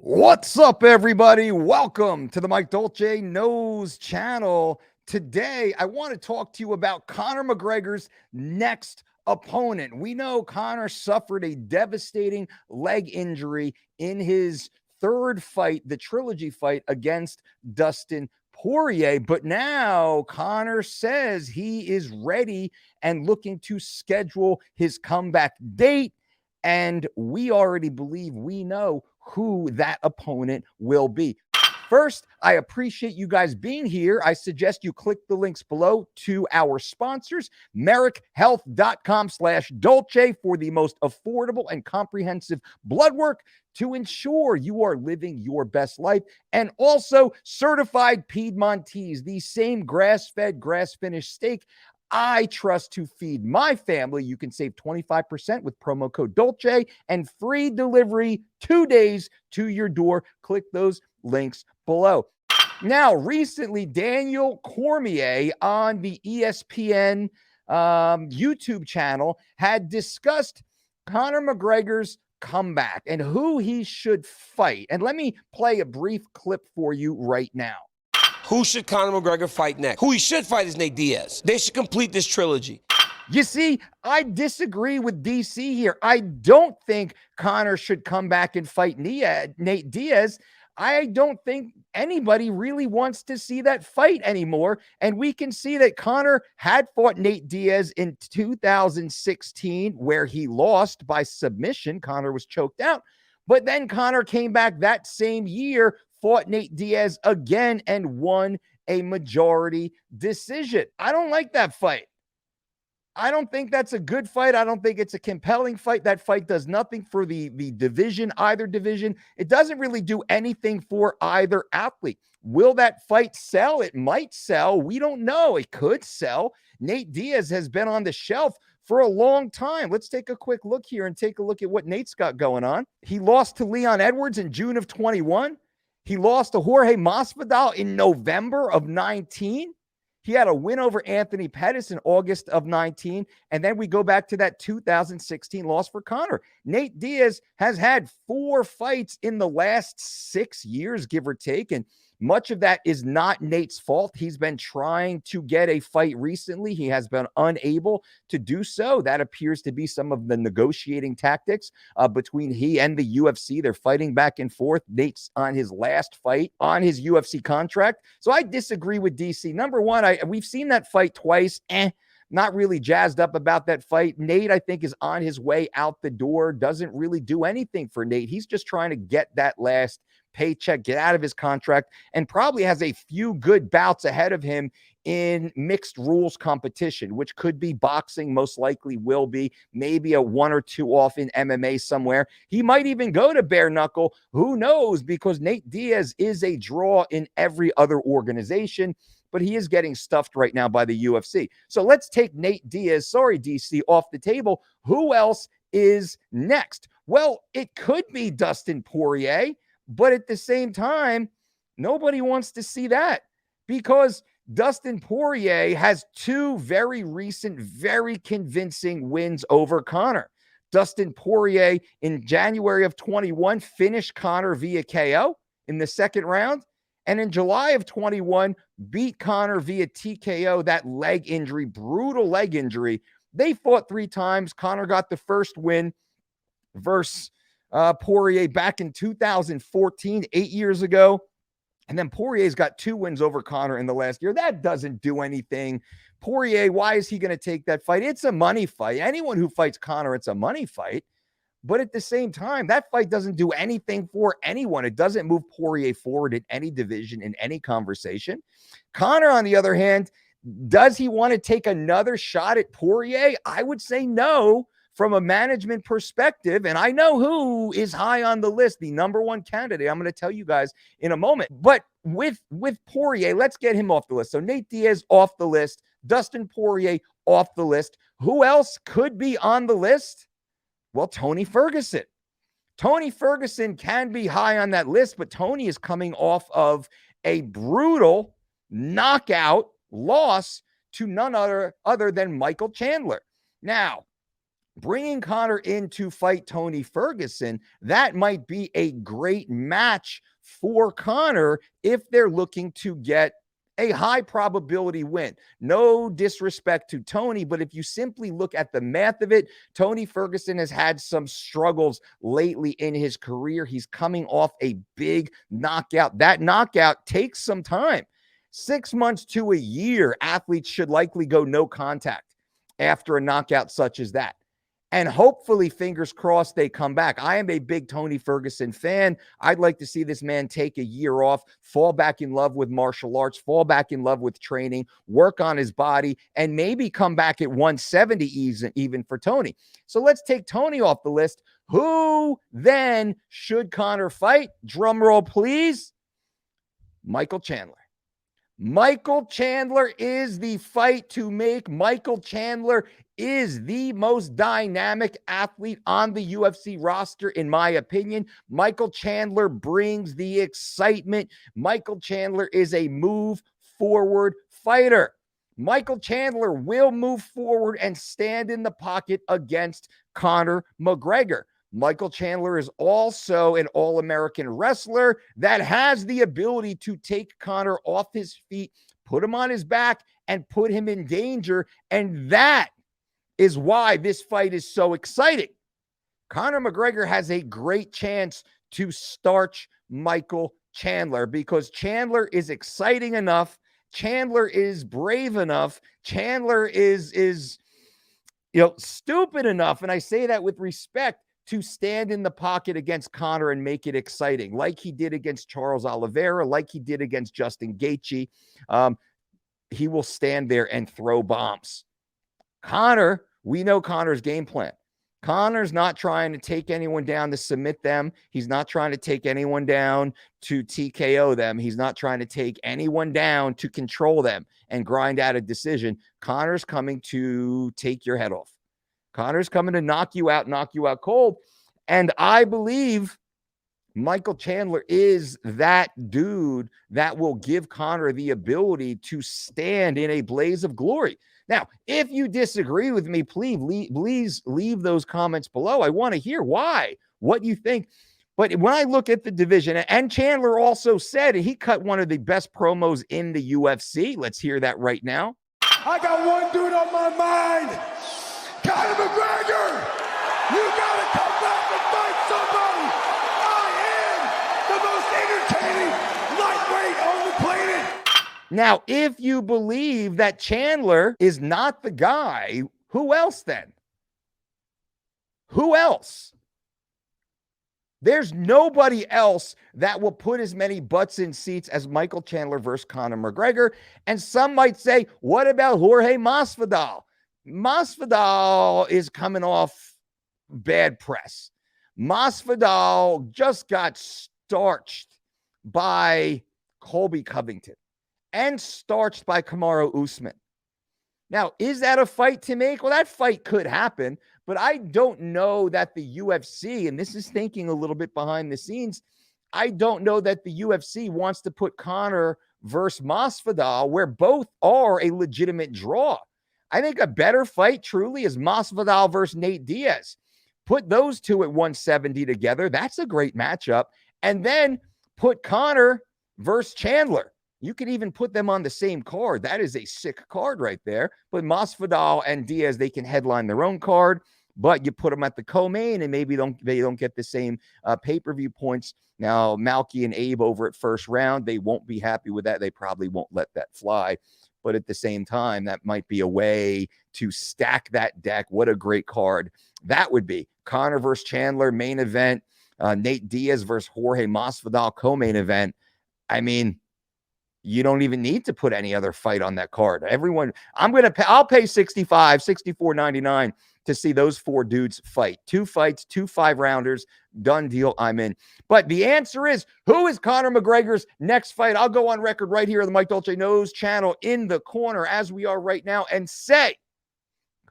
What's up, everybody? Welcome to the Mike Dolce Knows channel. Today, I want to talk to you about Conor McGregor's next opponent. We know Conor suffered a devastating leg injury in his third fight, the trilogy fight against Dustin Poirier. But now Conor says he is ready and looking to schedule his comeback date. And we already believe we know who that opponent will be. First, I appreciate you guys being here. I suggest you click the links below to our sponsors, merrickhealth.com/Dolce, for the most affordable and comprehensive blood work to ensure you are living your best life. And also Certified Piedmontese, the same grass-fed, grass-finished steak I trust to feed my family. You can save 25% with promo code Dolce and free delivery 2 days to your door. Click those links below. Now, recently, Daniel Cormier on the ESPN YouTube channel had discussed Conor McGregor's comeback and who he should fight. And let me play a brief clip for you right now. Who should Conor McGregor fight next? Who he should fight is Nate Diaz. They should complete this trilogy. You see, I disagree with DC here. I don't think Conor should come back and fight Nate Diaz. I don't think anybody really wants to see that fight anymore. And we can see that Conor had fought Nate Diaz in 2016, where he lost by submission. Conor was choked out. But then Conor came back that same year, fought Nate Diaz again, and won a majority decision. I don't like that fight. I don't think that's a good fight. I don't think it's a compelling fight. That fight does nothing for the division, either division. It doesn't really do anything for either athlete. Will that fight sell? It might sell. We don't know. It could sell. Nate Diaz has been on the shelf for a long time. Let's take a quick look here and take a look at what Nate's got going on. He lost to Leon Edwards in June of 21. He lost to Jorge Masvidal in November of 19. He had a win over Anthony Pettis in August of 19. And then we go back to that 2016 loss for Conor. Nate Diaz has had 4 fights in the last 6 years, give or take. And much of that is not Nate's fault. He's been trying to get a fight recently. He has been unable to do so. That appears to be some of the negotiating tactics between he and the UFC. They're fighting back and forth. Nate's on his last fight on his UFC contract. So I disagree with DC. Number one, we've seen that fight twice. Not really jazzed up about that fight. Nate, I think, is on his way out the door. Doesn't really do anything for Nate. He's just trying to get that last paycheck, get out of his contract, and probably has a few good bouts ahead of him in mixed rules competition, which could be boxing, most likely will be, maybe a 1 or 2 off in MMA somewhere. He might even go to bare knuckle. Who knows? Because Nate Diaz is a draw in every other organization, but he is getting stuffed right now by the UFC. So let's take Nate Diaz, sorry, DC, off the table. Who else is next? Well, it could be Dustin Poirier. But at the same time, nobody wants to see that because Dustin Poirier has 2 very recent, very convincing wins over Conor. Dustin Poirier in January of 21 finished Conor via KO in the second round. And in July of 21, beat Conor via TKO, that leg injury, brutal leg injury. They fought 3 times. Conor got the first win versus Poirier back in 2014, 8 years ago. And then Poirier's got 2 wins over Conor in the last year. That doesn't do anything. Poirier, why is he going to take that fight? It's a money fight. Anyone who fights Conor, it's a money fight. But at the same time, that fight doesn't do anything for anyone. It doesn't move Poirier forward in any division, in any conversation. Conor, on the other hand, does he want to take another shot at Poirier? I would say no. From a management perspective, and I know who is high on the list, the number 1 candidate. I'm going to tell you guys in a moment. But with Poirier, let's get him off the list. So Nate Diaz off the list, Dustin Poirier off the list. Who else could be on the list? Well, Tony Ferguson. Tony Ferguson can be high on that list, but Tony is coming off of a brutal knockout loss to none other than Michael Chandler. Now, bringing Conor in to fight Tony Ferguson, that might be a great match for Conor if they're looking to get a high probability win. No disrespect to Tony, but if you simply look at the math of it, Tony Ferguson has had some struggles lately in his career. He's coming off a big knockout. That knockout takes some time. 6 months to a year, athletes should likely go no contact after a knockout such as that. And hopefully, fingers crossed, they come back. I am a big Tony Ferguson fan. I'd like to see this man take a year off, fall back in love with martial arts, fall back in love with training, work on his body, and maybe come back at 170 even for Tony. So let's take Tony off the list. Who then should Conor fight? Drum roll, please. Michael Chandler. Michael Chandler is the fight to make. Michael Chandler is the most dynamic athlete on the UFC roster, in my opinion. Michael Chandler brings the excitement. Michael Chandler is a move forward fighter. Michael Chandler will move forward and stand in the pocket against Conor McGregor. Michael Chandler is also an All-American wrestler that has the ability to take Conor off his feet, put him on his back, and put him in danger. And that is why this fight is so exciting. Conor McGregor has a great chance to starch Michael Chandler because Chandler is exciting enough. Chandler is brave enough. Chandler is stupid enough. And I say that with respect, to stand in the pocket against Conor and make it exciting, like he did against Charles Oliveira, like he did against Justin Gaethje. He will stand there and throw bombs. Conor, we know Conor's game plan. Conor's not trying to take anyone down to submit them. He's not trying to take anyone down to TKO them. He's not trying to take anyone down to control them and grind out a decision. Conor's coming to take your head off. Conor's coming to knock you out cold. And I believe Michael Chandler is that dude that will give Conor the ability to stand in a blaze of glory. Now, if you disagree with me, please leave those comments below. I want to hear why, what you think. But when I look at the division, and Chandler also said he cut one of the best promos in the UFC. Let's hear that right now. I got one dude on my mind. Conor McGregor, you gotta come back and fight somebody. I am the most entertaining lightweight on the planet. Now, if you believe that Chandler is not the guy, who else then? Who else? There's nobody else that will put as many butts in seats as Michael Chandler versus Conor McGregor. And some might say, what about Jorge Masvidal? Masvidal is coming off bad press. Masvidal just got starched by Colby Covington and starched by Kamaru Usman. Now, is that a fight to make? Well, that fight could happen, but I don't know that the UFC, and this is thinking a little bit behind the scenes, I don't know that the UFC wants to put Conor versus Masvidal where both are a legitimate draw. I think a better fight truly is Masvidal versus Nate Diaz. Put those two at 170 together. That's a great matchup. And then put Conor versus Chandler. You could even put them on the same card. That is a sick card right there. But Masvidal and Diaz, they can headline their own card, but you put them at the co-main and maybe they don't get the same pay-per-view points. Now, Malky and Abe over at first round, they won't be happy with that. They probably won't let that fly. But at the same time, that might be a way to stack that deck. What a great card that would be. Conor versus Chandler, main event. Nate Diaz versus Jorge Masvidal, co-main event. I mean, you don't even need to put any other fight on that card. Everyone, I'll pay $64.99 to see those four dudes fight. 2 fights, 2 5-rounders, done deal, I'm in. But the answer is, who is Conor McGregor's next fight? I'll go on record right here on the Mike Dolce Knows channel in the corner as we are right now and say,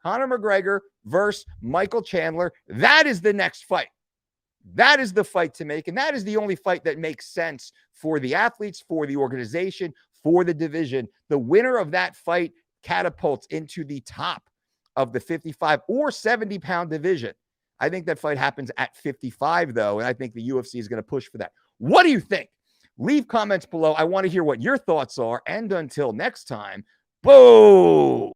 Conor McGregor versus Michael Chandler. That is the next fight. That is the fight to make, and that is the only fight that makes sense for the athletes, for the organization, for the division. The winner of that fight catapults into the top of the 55 or 70-pound division. I think that fight happens at 55, though, and I think the UFC is going to push for that. What do you think? Leave comments below. I want to hear what your thoughts are. And until next time, boo!